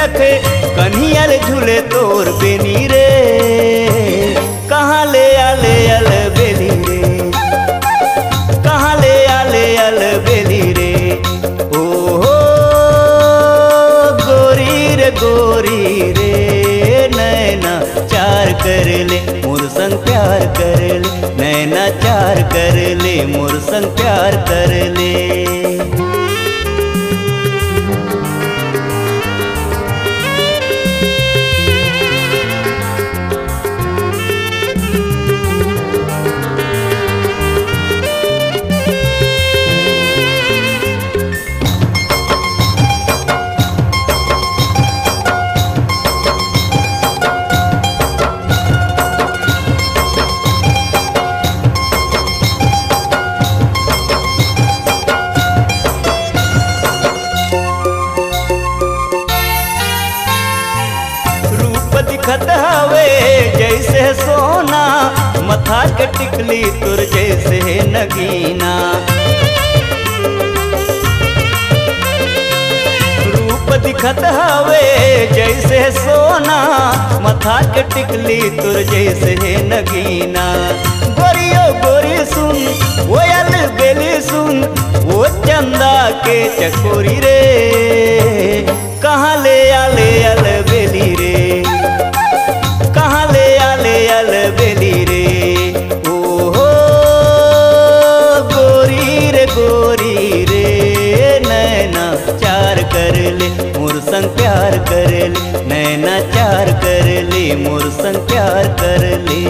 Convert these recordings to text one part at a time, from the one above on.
लखे कन्हियल झूले तोर बेनी रे। कहाँ ले आले अल बेली रे, कहाँ ले आले अल बेली रे। ओहो गोरी रे नैना चार कर ले मोर संग प्यार कर ले, नैना चार कर ले मोर संग प्यार कर ले। दिखत हवे जैसे सोना, मथा के टिकली तुर जैसे नगीना। रूप दिखत हवे जैसे सोना, मथा के टिकली तुर जैसे नगीना। गोरियो गोरी सुन वो अल बेली सुन, वो चंदा के चकोरी रे। कहाँ ले आले अल बेली रे, कहाँ ले आले अल बेली रे। ओहो गोरी रे नैना चार कर ले मोर संग प्यार कर ले, नैना चार कर ले मोर संग प्यार कर ले।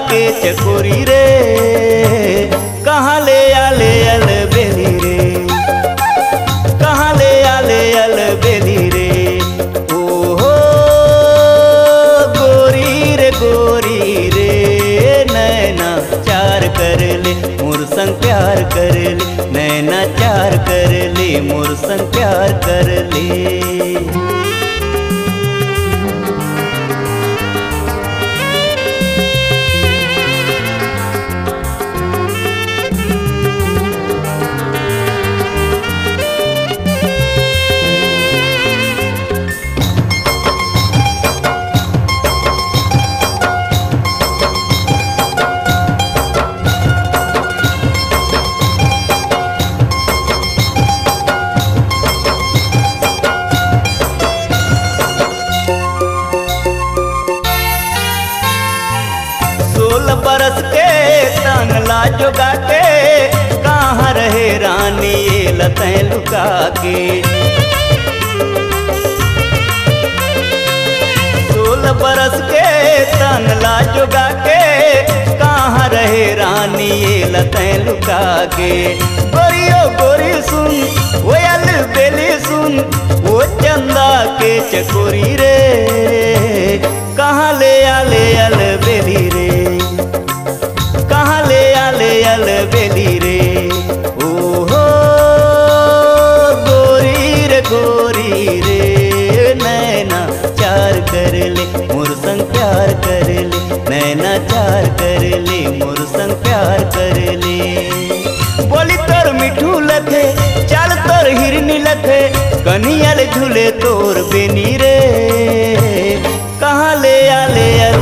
के चकोरी रे कहाँ ले आले अल बेली रे, कहाँ ले आले अल बेली रे। ओहो गोरी रे नैना चार कर ले मोर संग प्यार कर ले, नैना चार कर ले मोर संग प्यार कर ले। बरस के तंगला जोगा के कहाँ रहे रानी ये लतें लुका के। 16 बरस के तंगला जोगा के कहाँ रहे रानी ये लतें लुका के। गोरियो गोरी सुन वो अल बेली सुन, वो चंदा के चकोरी रे कहाँ ले आले अल बेली रे, कहाँ ले आले अल बेली रे। ओहो गोरी रे नैना चार कर ले मोर संग प्यार कर ले, नैना चार कर ले मोर संग प्यार कर ले। बोली तोर मिठू लथे चाल तोर हिरनी लथे, कन्हियल झूले तोर बेनी रे। कहाँ ले आले अल